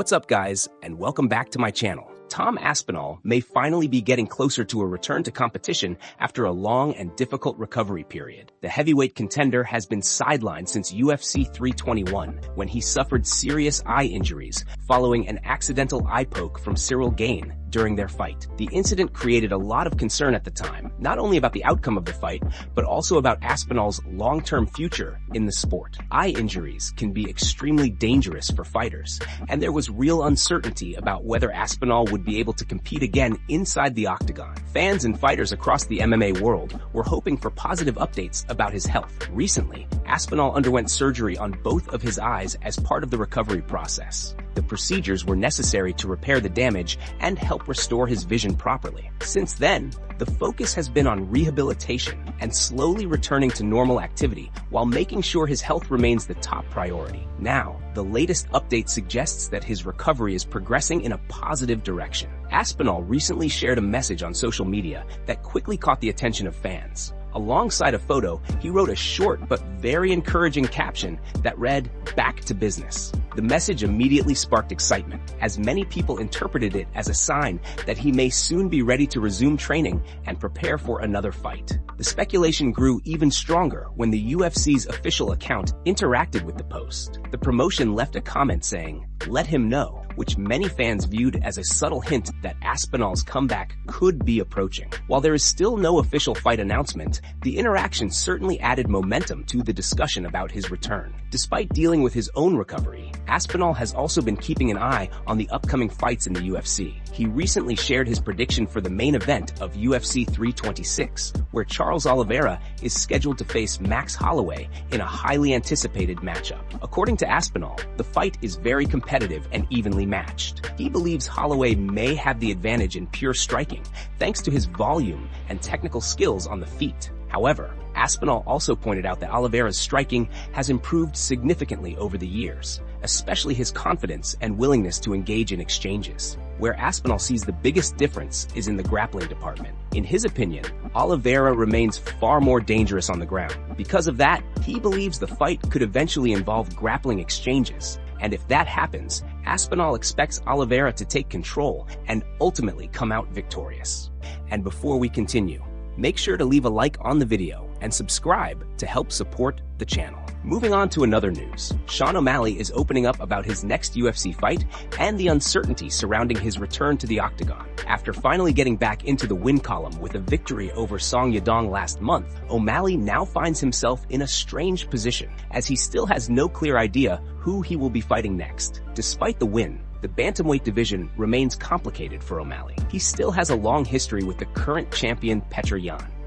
What's up, guys, and welcome back to my channel. Tom Aspinall may finally be getting closer to a return to competition after a long and difficult recovery period. The heavyweight contender has been sidelined since UFC 321, when he suffered serious eye injuries following an accidental eye poke from Ciryl Gane during their fight. The incident created a lot of concern at the time, not only about the outcome of the fight, but also about Aspinall's long-term future in the sport. Eye injuries can be extremely dangerous for fighters, and there was real uncertainty about whether Aspinall would be able to compete again inside the octagon. Fans and fighters across the MMA world were hoping for positive updates about his health. Recently, Aspinall underwent surgery on both of his eyes as part of the recovery process. The procedures were necessary to repair the damage and help restore his vision properly. Since then, the focus has been on rehabilitation and slowly returning to normal activity while making sure his health remains the top priority. Now, the latest update suggests that his recovery is progressing in a positive direction. Aspinall recently shared a message on social media that quickly caught the attention of fans. Alongside a photo, he wrote a short but very encouraging caption that read, "Back to business." The message immediately sparked excitement, as many people interpreted it as a sign that he may soon be ready to resume training and prepare for another fight. The speculation grew even stronger when the UFC's official account interacted with the post. The promotion left a comment saying, "Let him know," which many fans viewed as a subtle hint that Aspinall's comeback could be approaching. While there is still no official fight announcement, the interaction certainly added momentum to the discussion about his return. Despite dealing with his own recovery, Aspinall has also been keeping an eye on the upcoming fights in the UFC. He recently shared his prediction for the main event of UFC 326, where Charles Oliveira is scheduled to face Max Holloway in a highly anticipated matchup. According to Aspinall, the fight is very competitive and evenly matched. He believes Holloway may have the advantage in pure striking, thanks to his volume and technical skills on the feet. However, Aspinall also pointed out that Oliveira's striking has improved significantly over the years, especially his confidence and willingness to engage in exchanges. Where Aspinall sees the biggest difference is in the grappling department. In his opinion, Oliveira remains far more dangerous on the ground. Because of that, he believes the fight could eventually involve grappling exchanges. And if that happens, Aspinall expects Oliveira to take control and ultimately come out victorious. And before we continue, make sure to leave a like on the video and subscribe to help support the channel. Moving on to another news, Sean O'Malley is opening up about his next UFC fight and the uncertainty surrounding his return to the octagon. After finally getting back into the win column with a victory over Song Yadong last month, O'Malley now finds himself in a strange position, as he still has no clear idea who he will be fighting next. Despite the win, the bantamweight division remains complicated for O'Malley. He still has a long history with the current champion Petr.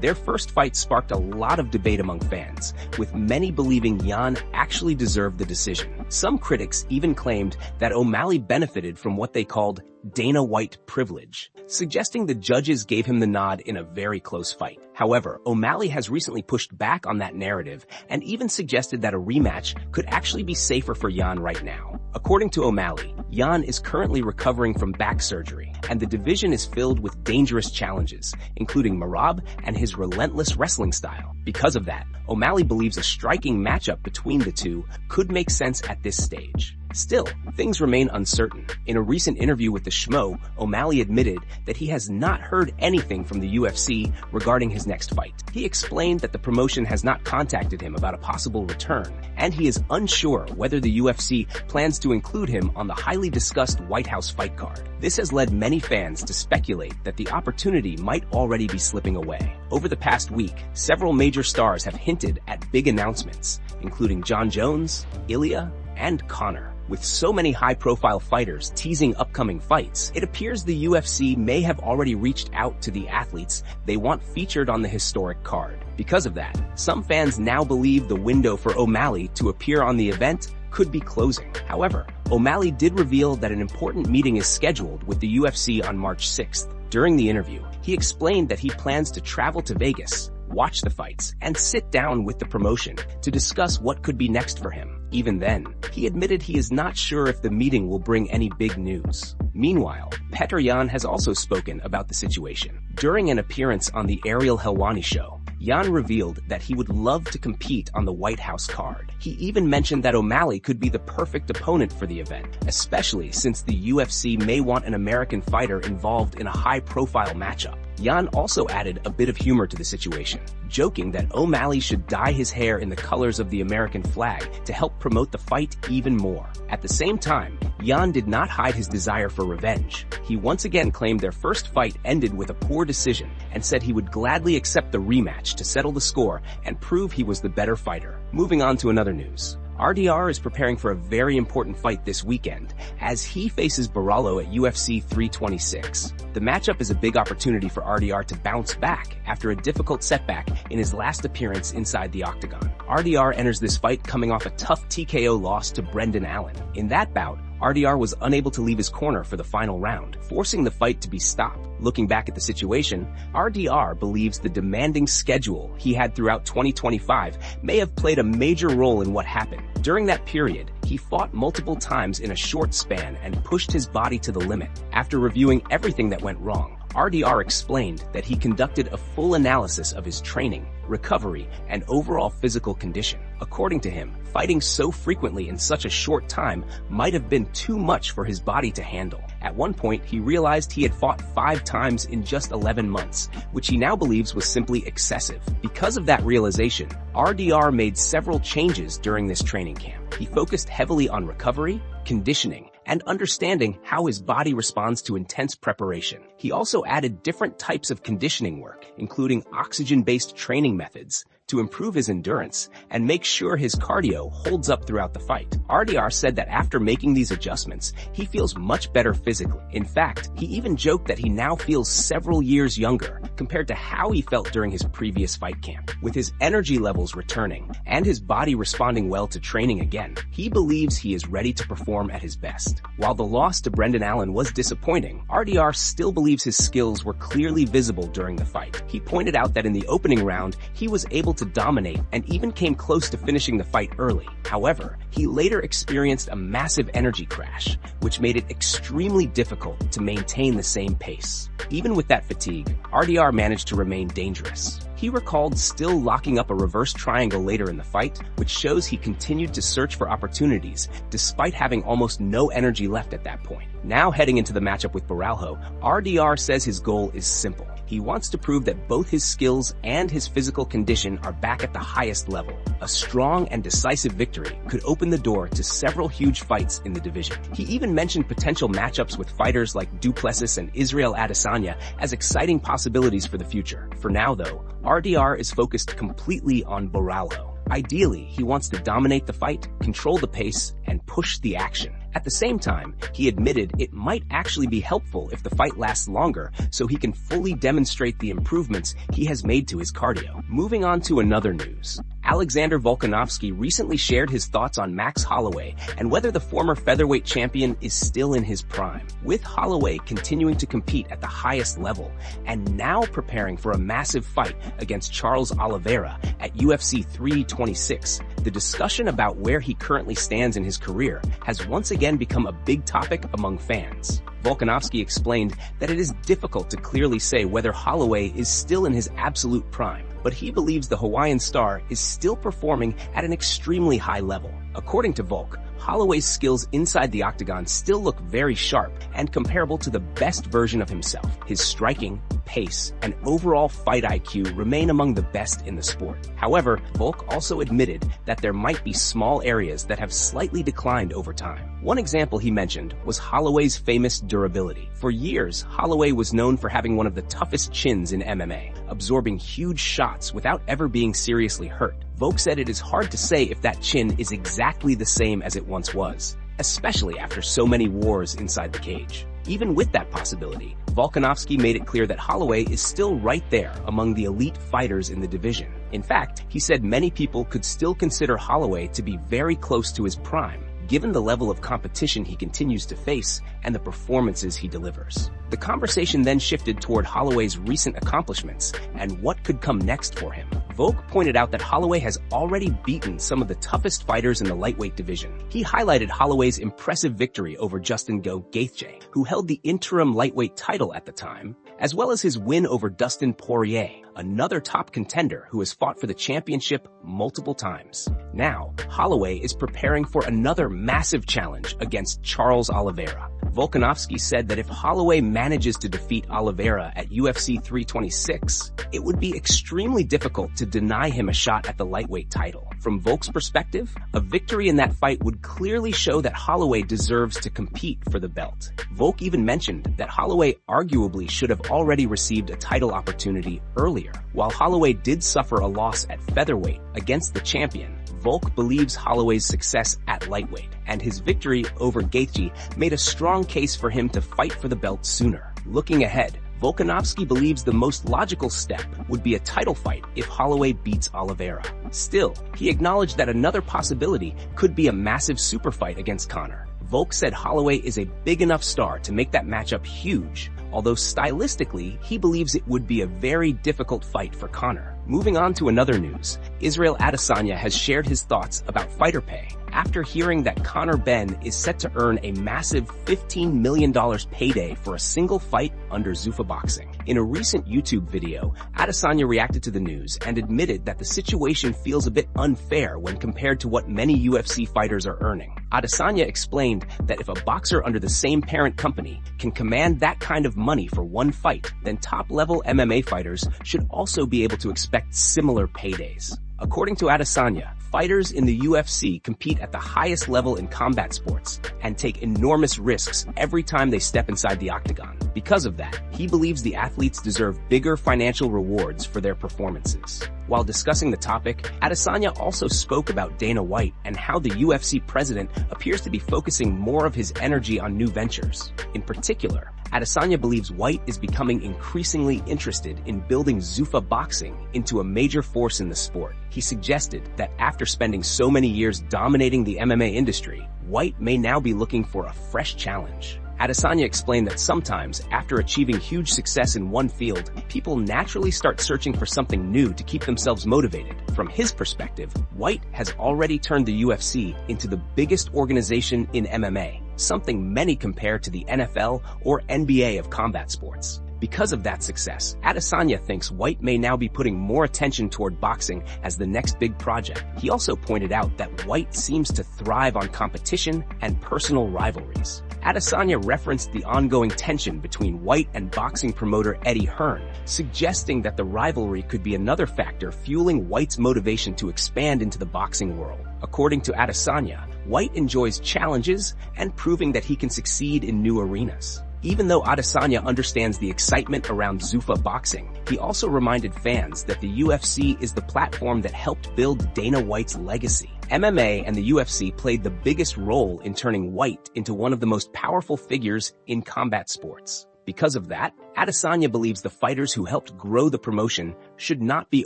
Their first fight sparked a lot of debate among fans, with many believing Jan actually deserved the decision. Some critics even claimed that O'Malley benefited from what they called Dana White privilege, suggesting the judges gave him the nod in a very close fight. However, O'Malley has recently pushed back on that narrative and even suggested that a rematch could actually be safer for Jan right now. According to O'Malley, Jan is currently recovering from back surgery, and the division is filled with dangerous challenges, including Marab and his relentless wrestling style. Because of that, O'Malley believes a striking matchup between the two could make sense at this stage. Still, things remain uncertain. In a recent interview with the Schmo, O'Malley admitted that he has not heard anything from the UFC regarding his next fight. He explained that the promotion has not contacted him about a possible return, and he is unsure whether the UFC plans to include him on the highly discussed White House fight card. This has led many fans to speculate that the opportunity might already be slipping away. Over the past week, several major stars have hinted at big announcements, including Jon Jones, Ilya, and Conor. With so many high-profile fighters teasing upcoming fights, it appears the UFC may have already reached out to the athletes they want featured on the historic card. Because of that, some fans now believe the window for O'Malley to appear on the event could be closing. However, O'Malley did reveal that an important meeting is scheduled with the UFC on March 6th. During the interview, he explained that he plans to travel to Vegas, watch the fights, and sit down with the promotion to discuss what could be next for him. Even then, he admitted he is not sure if the meeting will bring any big news. Meanwhile, Petr has also spoken about the situation. During an appearance on the Ariel Helwani show, Gane revealed that he would love to compete on the White House card. He even mentioned that O'Malley could be the perfect opponent for the event, especially since the UFC may want an American fighter involved in a high-profile matchup. Gane also added a bit of humor to the situation, joking that O'Malley should dye his hair in the colors of the American flag to help promote the fight even more. At the same time, Gane did not hide his desire for revenge. He once again claimed their first fight ended with a poor decision and said he would gladly accept the rematch to settle the score and prove he was the better fighter. Moving on to another news. RDR is preparing for a very important fight this weekend as he faces Borralho at UFC 326. The matchup is a big opportunity for RDR to bounce back after a difficult setback in his last appearance inside the octagon. RDR enters this fight coming off a tough TKO loss to Brendan Allen. In that bout, RDR was unable to leave his corner for the final round, forcing the fight to be stopped. Looking back at the situation, RDR believes the demanding schedule he had throughout 2025 may have played a major role in what happened. During that period, he fought multiple times in a short span and pushed his body to the limit. After reviewing everything that went wrong, RDR explained that he conducted a full analysis of his training, recovery, and overall physical condition. According to him, fighting so frequently in such a short time might have been too much for his body to handle. At one point, he realized he had fought 5 times in just 11 months, which he now believes was simply excessive. Because of that realization, RDR made several changes during this training camp. He focused heavily on recovery, conditioning, and understanding how his body responds to intense preparation. He also added different types of conditioning work, including oxygen-based training methods, to improve his endurance and make sure his cardio holds up throughout the fight. RDR said that after making these adjustments, he feels much better physically. In fact, he even joked that he now feels several years younger compared to how he felt during his previous fight camp. With his energy levels returning and his body responding well to training again, he believes he is ready to perform at his best. While the loss to Brendan Allen was disappointing, RDR still believes his skills were clearly visible during the fight. He pointed out that in the opening round, he was able to dominate and even came close to finishing the fight early. However, he later experienced a massive energy crash, which made it extremely difficult to maintain the same pace. Even with that fatigue, RDR managed to remain dangerous. He recalled still locking up a reverse triangle later in the fight, which shows he continued to search for opportunities despite having almost no energy left at that point. Now heading into the matchup with Borralho, RDR says his goal is simple. He wants to prove that both his skills and his physical condition are back at the highest level. A strong and decisive victory could open the door to several huge fights in the division. He even mentioned potential matchups with fighters like Duplessis and Ciryl Adesanya as exciting possibilities for the future. For now though, RDR is focused completely on Borralho. Ideally, he wants to dominate the fight, control the pace, and push the action. At the same time, he admitted it might actually be helpful if the fight lasts longer so he can fully demonstrate the improvements he has made to his cardio. Moving on to another news. Alexander Volkanovski recently shared his thoughts on Max Holloway and whether the former featherweight champion is still in his prime. With Holloway continuing to compete at the highest level and now preparing for a massive fight against Charles Oliveira at UFC 326, the discussion about where he currently stands in his career has once again become a big topic among fans. Volkanovski explained that it is difficult to clearly say whether Holloway is still in his absolute prime, but he believes the Hawaiian star is still performing at an extremely high level. According to Volk, Holloway's skills inside the octagon still look very sharp and comparable to the best version of himself. His striking, pace, and overall fight IQ remain among the best in the sport. However, Volk also admitted that there might be small areas that have slightly declined over time. One example he mentioned was Holloway's famous durability. For years, Holloway was known for having one of the toughest chins in MMA, absorbing huge shots without ever being seriously hurt. Volk said it is hard to say if that chin is exactly the same as it once was, especially after so many wars inside the cage. Even with that possibility, Volkanovski made it clear that Holloway is still right there among the elite fighters in the division. In fact, he said many people could still consider Holloway to be very close to his prime, given the level of competition he continues to face and the performances he delivers. The conversation then shifted toward Holloway's recent accomplishments and what could come next for him. Volk pointed out that Holloway has already beaten some of the toughest fighters in the lightweight division. He highlighted Holloway's impressive victory over Justin Gaethje, who held the interim lightweight title at the time, as well as his win over Dustin Poirier, another top contender who has fought for the championship multiple times. Now, Holloway is preparing for another massive challenge against Charles Oliveira. Volkanovski said that if Holloway manages to defeat Oliveira at UFC 326, it would be extremely difficult to deny him a shot at the lightweight title. From Volk's perspective, a victory in that fight would clearly show that Holloway deserves to compete for the belt. Volk even mentioned that Holloway arguably should have already received a title opportunity earlier. While Holloway did suffer a loss at featherweight against the champion, Volk believes Holloway's success at lightweight, and his victory over Gaethje made a strong case for him to fight for the belt sooner. Looking ahead, Volkanovski believes the most logical step would be a title fight if Holloway beats Oliveira. Still, he acknowledged that another possibility could be a massive super fight against Conor. Volk said Holloway is a big enough star to make that matchup huge, although stylistically, he believes it would be a very difficult fight for Conor. Moving on to another news, Israel Adesanya has shared his thoughts about fighter pay after hearing that Conor Benn is set to earn a massive $15 million payday for a single fight under Zuffa Boxing. In a recent YouTube video, Adesanya reacted to the news and admitted that the situation feels a bit unfair when compared to what many UFC fighters are earning. Adesanya explained that if a boxer under the same parent company can command that kind of money for one fight, then top-level MMA fighters should also be able to expect similar paydays. According to Adesanya, fighters in the UFC compete at the highest level in combat sports and take enormous risks every time they step inside the octagon. Because of that, he believes the athletes deserve bigger financial rewards for their performances. While discussing the topic, Adesanya also spoke about Dana White and how the UFC president appears to be focusing more of his energy on new ventures. In particular, Adesanya believes White is becoming increasingly interested in building Zuffa Boxing into a major force in the sport. He suggested that after spending so many years dominating the MMA industry, White may now be looking for a fresh challenge. Adesanya explained that sometimes, after achieving huge success in one field, people naturally start searching for something new to keep themselves motivated. From his perspective, White has already turned the UFC into the biggest organization in MMA, something many compare to the NFL or NBA of combat sports. Because of that success, Adesanya thinks White may now be putting more attention toward boxing as the next big project. He also pointed out that White seems to thrive on competition and personal rivalries. Adesanya referenced the ongoing tension between White and boxing promoter Eddie Hearn, suggesting that the rivalry could be another factor fueling White's motivation to expand into the boxing world. According to Adesanya, White enjoys challenges and proving that he can succeed in new arenas. Even though Adesanya understands the excitement around Zuffa Boxing, he also reminded fans that the UFC is the platform that helped build Dana White's legacy. MMA and the UFC played the biggest role in turning White into one of the most powerful figures in combat sports. Because of that, Adesanya believes the fighters who helped grow the promotion should not be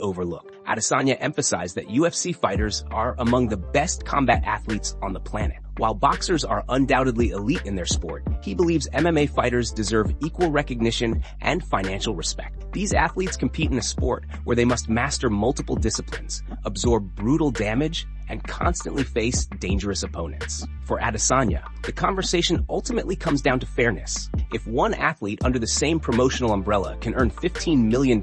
overlooked. Adesanya emphasized that UFC fighters are among the best combat athletes on the planet. While boxers are undoubtedly elite in their sport, he believes MMA fighters deserve equal recognition and financial respect. These athletes compete in a sport where they must master multiple disciplines, absorb brutal damage, and constantly face dangerous opponents. For Adesanya, the conversation ultimately comes down to fairness. If one athlete under the same promotional umbrella can earn $15 million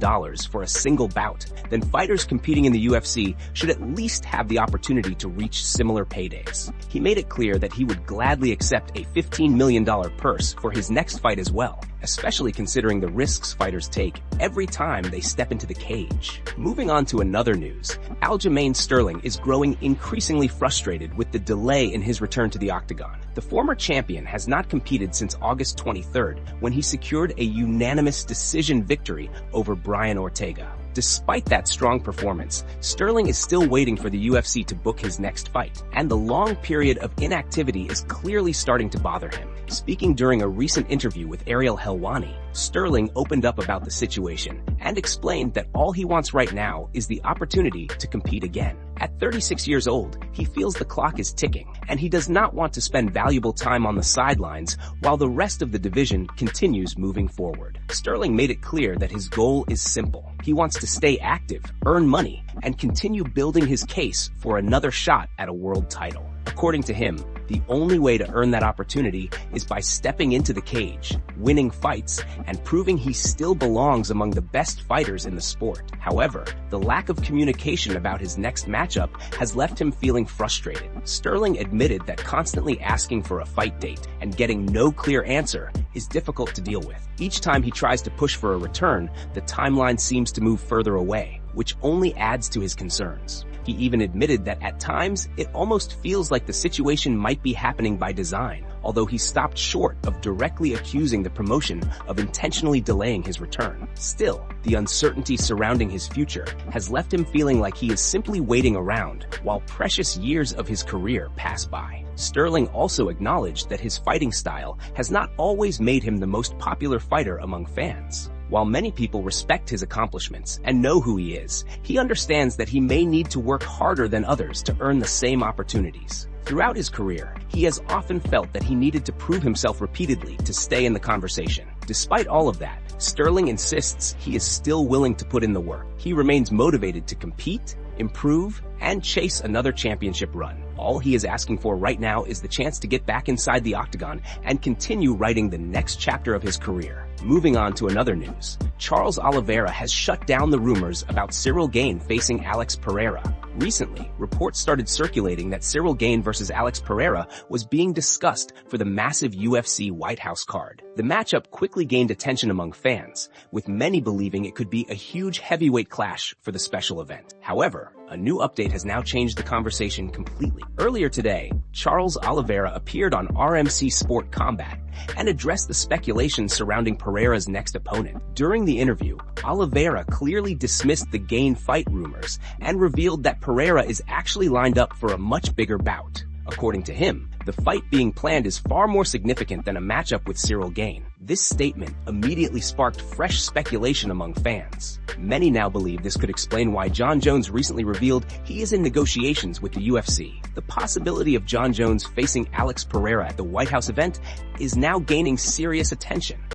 for a single bout, then fighters competing in the UFC should at least have the opportunity to reach similar paydays. He made it clear that he would gladly accept a $15 million purse for his next fight as well, especially considering the risks fighters take every time they step into the cage. Moving on to another news, Aljamain Sterling is growing increasingly frustrated with the delay in his return to the octagon. The former champion has not competed since August 23rd, when he secured a unanimous decision victory over Brian Ortega. Despite that strong performance, Sterling is still waiting for the UFC to book his next fight, and the long period of inactivity is clearly starting to bother him. Speaking during a recent interview with Ariel Helwani, Sterling opened up about the situation and explained that all he wants right now is the opportunity to compete again. At 36 years old, he feels the clock is ticking, and he does not want to spend valuable time on the sidelines while the rest of the division continues moving forward. Sterling made it clear that his goal is simple. He wants to stay active, earn money, and continue building his case for another shot at a world title. According to him, the only way to earn that opportunity is by stepping into the cage, winning fights, and proving he still belongs among the best fighters in the sport. However, the lack of communication about his next matchup has left him feeling frustrated. Sterling admitted that constantly asking for a fight date and getting no clear answer is difficult to deal with. Each time he tries to push for a return, the timeline seems to move further away, which only adds to his concerns. He even admitted that at times, it almost feels like the situation might be happening by design, although he stopped short of directly accusing the promotion of intentionally delaying his return. Still, the uncertainty surrounding his future has left him feeling like he is simply waiting around while precious years of his career pass by. Sterling also acknowledged that his fighting style has not always made him the most popular fighter among fans. While many people respect his accomplishments and know who he is, he understands that he may need to work harder than others to earn the same opportunities. Throughout his career, he has often felt that he needed to prove himself repeatedly to stay in the conversation. Despite all of that, Sterling insists he is still willing to put in the work. He remains motivated to compete, improve, and chase another championship run. All he is asking for right now is the chance to get back inside the octagon and continue writing the next chapter of his career. Moving on to another news, Charles Oliveira has shut down the rumors about Ciryl Gane facing Alex Pereira. Recently, reports started circulating that Ciryl Gane versus Alex Pereira was being discussed for the massive UFC White House card. The matchup quickly gained attention among fans, with many believing it could be a huge heavyweight clash for the special event. However, a new update has now changed the conversation completely. Earlier today, Charles Oliveira appeared on RMC Sport Combat and addressed the speculation surrounding Pereira's next opponent. During the interview, Oliveira clearly dismissed the Gane fight rumors and revealed that Pereira is actually lined up for a much bigger bout. According to him, the fight being planned is far more significant than a matchup with Ciryl Gane. This statement immediately sparked fresh speculation among fans. Many now believe this could explain why Jon Jones recently revealed he is in negotiations with the UFC. The possibility of Jon Jones facing Alex Pereira at the White House event is now gaining serious attention.